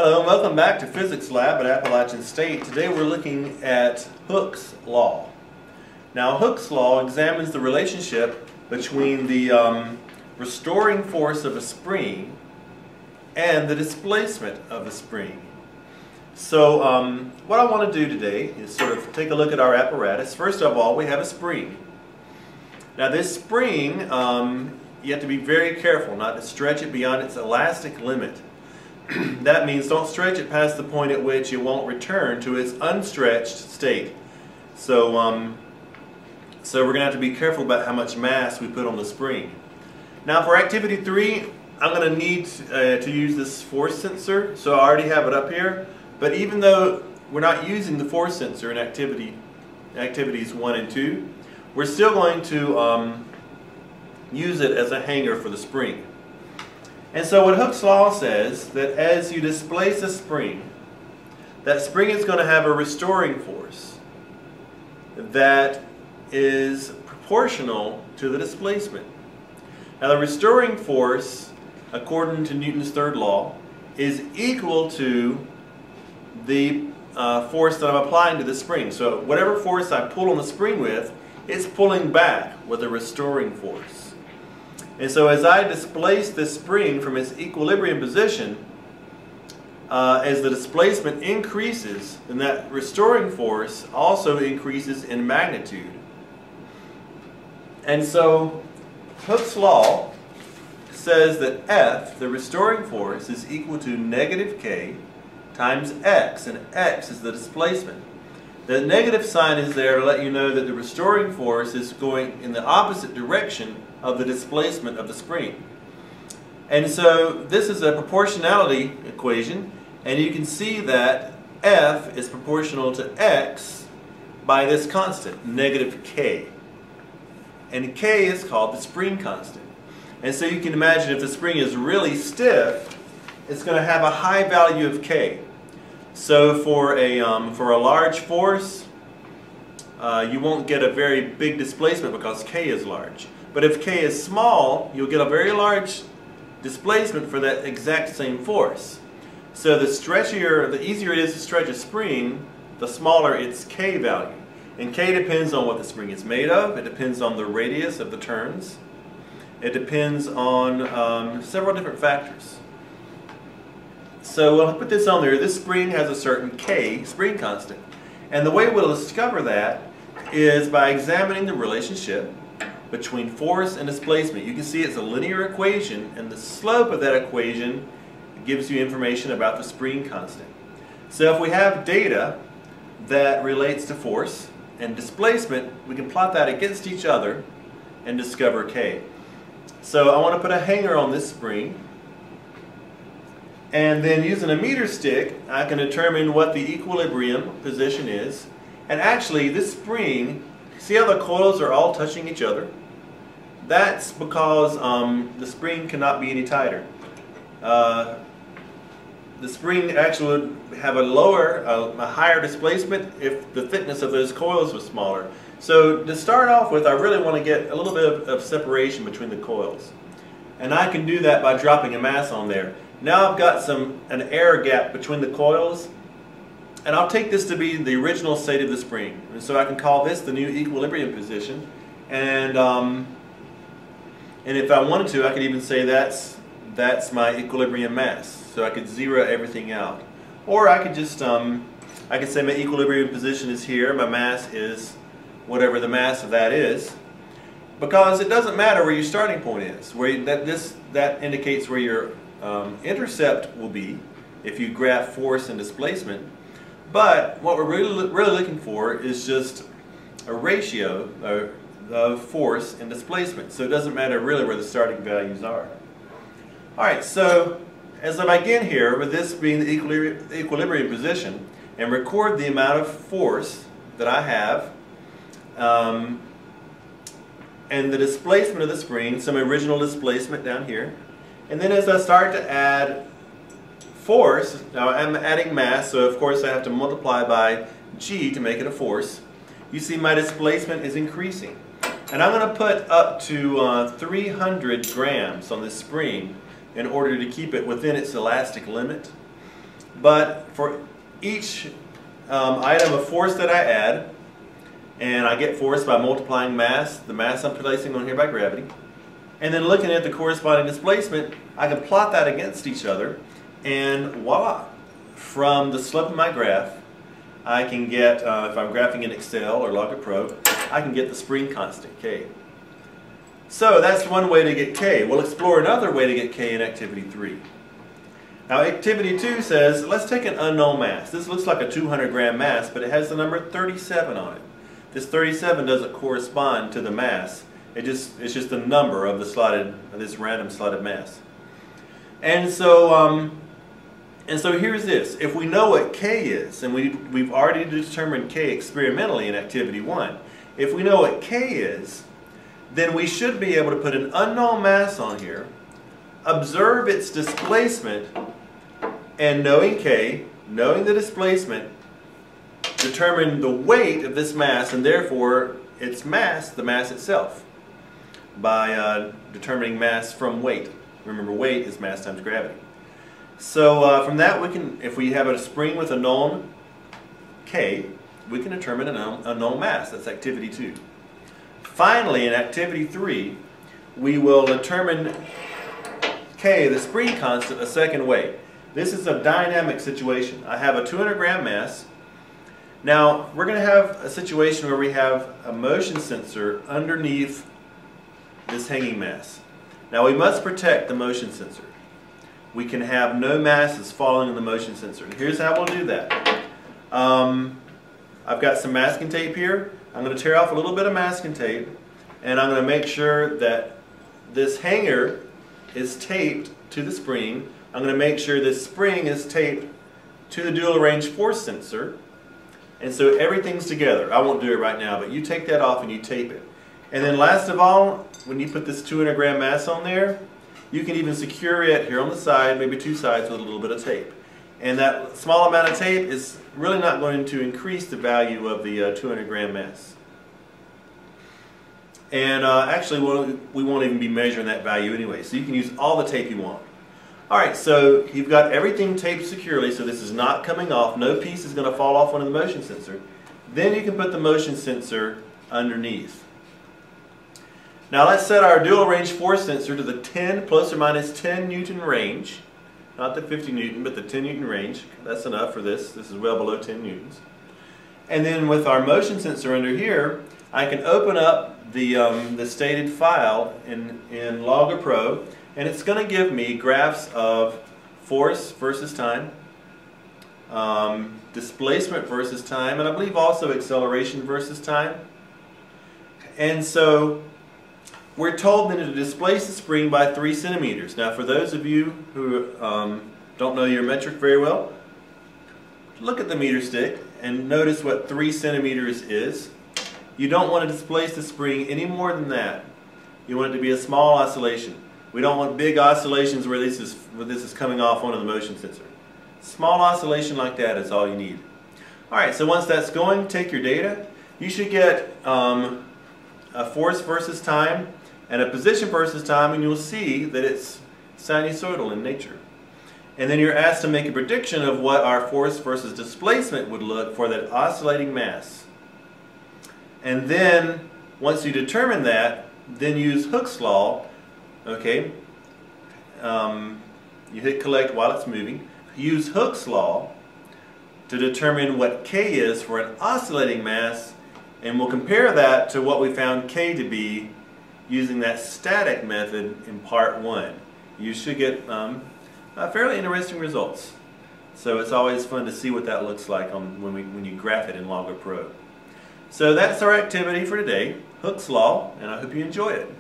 Hello and welcome back to Physics Lab at Appalachian State. Today we're looking at Hooke's Law. Now Hooke's Law examines the relationship between the restoring force of a spring and the displacement of a spring. So what I want to do today is sort of take a look at our apparatus. First of all, we have a spring. Now this spring, you have to be very careful not to stretch it beyond its elastic limit. That means don't stretch it past the point at which it won't return to its unstretched state. So we're going to have to be careful about how much mass we put on the spring. Now for activity 3, I'm going to need to use this force sensor. So I already have it up here. But even though we're not using the force sensor in activities 1 and 2, we're still going to use it as a hanger for the spring. And so what Hooke's Law says, that as you displace a spring, that spring is going to have a restoring force that is proportional to the displacement. Now the restoring force, according to Newton's third law, is equal to the force that I'm applying to the spring. So whatever force I pull on the spring with, it's pulling back with a restoring force. And so as I displace this spring from its equilibrium position, as the displacement increases, then that restoring force also increases in magnitude. And so Hooke's Law says that F, the restoring force, is equal to negative K times X, and X is the displacement. The negative sign is there to let you know that the restoring force is going in the opposite direction of the displacement of the spring. And so this is a proportionality equation, and you can see that F is proportional to X by this constant, negative K. And K is called the spring constant. And so you can imagine if the spring is really stiff, it's going to have a high value of K. So for a large force, you won't get a very big displacement because K is large. But if K is small, you'll get a very large displacement for that exact same force. So the easier it is to stretch a spring, the smaller its K value. And K depends on what the spring is made of. It depends on the radius of the turns. It depends on several different factors. So I'll put this on there. This spring has a certain K, spring constant. And the way we'll discover that is by examining the relationship between force and displacement. You can see it's a linear equation, and the slope of that equation gives you information about the spring constant. So if we have data that relates to force and displacement, we can plot that against each other and discover K. So I want to put a hanger on this spring, and then using a meter stick I can determine what the equilibrium position is. And actually this spring, see how the coils are all touching each other? That's because the spring cannot be any tighter. The spring actually would have a higher displacement if the thickness of those coils was smaller. So to start off with, I really want to get a little bit of separation between the coils. And I can do that by dropping a mass on there. Now I've got an air gap between the coils, and I'll take this to be the original state of the spring. And so I can call this the new equilibrium position. And if I wanted to, I could even say that's my equilibrium mass. So I could zero everything out. Or I could just, I could say my equilibrium position is here, my mass is whatever the mass of that is. Because it doesn't matter where your starting point is. That indicates where your intercept will be if you graph force and displacement. But what we're really looking for is just a ratio of force and displacement. So it doesn't matter really where the starting values are. Alright, so as I begin here with this being the equilibrium position and record the amount of force that I have and the displacement of the spring, some original displacement down here. And then as I start to add force, now I'm adding mass, so of course I have to multiply by g to make it a force. You see my displacement is increasing. And I'm going to put up to 300 grams on this spring in order to keep it within its elastic limit. but for each item of force that I add, and I get force by multiplying mass, the mass I'm placing on here by gravity, and then looking at the corresponding displacement, I can plot that against each other, and voila! From the slope of my graph, I can get, if I'm graphing in Excel or Logger Pro, I can get the spring constant, K. So that's one way to get K. We'll explore another way to get K in Activity 3. Now Activity 2 says, let's take an unknown mass. This looks like a 200 gram mass, but it has the number 37 on it. This 37 doesn't correspond to the mass. It's just the number of this random slotted mass. And so here's this. If we know what K is, and we've already determined K experimentally in Activity 1, if we know what K is, then we should be able to put an unknown mass on here, observe its displacement, and knowing K, knowing the displacement, determine the weight of this mass, and therefore its mass, the mass itself, by determining mass from weight. Remember, weight is mass times gravity. So from that, we can, if we have a spring with a known K, we can determine a known mass. That's Activity 2. Finally, in Activity 3, we will determine K, the spring constant, a second way. This is a dynamic situation. I have a 200 gram mass. Now, we're going to have a situation where we have a motion sensor underneath this hanging mass. Now, we must protect the motion sensor. We can have no masses falling in the motion sensor. And here's how we'll do that. I've got some masking tape here. I'm going to tear off a little bit of masking tape, and I'm going to make sure that this hanger is taped to the spring. I'm going to make sure this spring is taped to the dual range force sensor, and so everything's together. I won't do it right now, but you take that off and you tape it. And then last of all, when you put this 200 gram mass on there, you can even secure it here on the side, maybe two sides, with a little bit of tape. And that small amount of tape is really not going to increase the value of the 200 gram mass. And actually, we won't even be measuring that value anyway, so you can use all the tape you want. Alright, so you've got everything taped securely, so this is not coming off. No piece is going to fall off onto the motion sensor. Then you can put the motion sensor underneath. Now let's set our dual range force sensor to the 10 plus or minus 10 Newton range. Not the 50 Newton, but the 10 Newton range. That's enough for this. This is well below 10 Newtons. And then with our motion sensor under here, I can open up the stated file in Logger Pro, and it's going to give me graphs of force versus time, displacement versus time, and I believe also acceleration versus time. And so we're told then to displace the spring by 3 centimeters. Now for those of you who don't know your metric very well, look at the meter stick and notice what 3 centimeters is. You don't want to displace the spring any more than that. You want it to be a small oscillation. We don't want big oscillations where this is coming off onto the motion sensor. Small oscillation like that is all you need. Alright, so once that's going, take your data. You should get a force versus time and a position versus time, and you'll see that it's sinusoidal in nature. And then you're asked to make a prediction of what our force versus displacement would look for that oscillating mass. And then, once you determine that, then use Hooke's law. Okay, you hit collect while it's moving. Use Hooke's law to determine what K is for an oscillating mass, and we'll compare that to what we found K to be using that static method in part 1. You should get fairly interesting results. So it's always fun to see what that looks like when you graph it in Logger Pro. So that's our activity for today, Hooke's law, and I hope you enjoy it.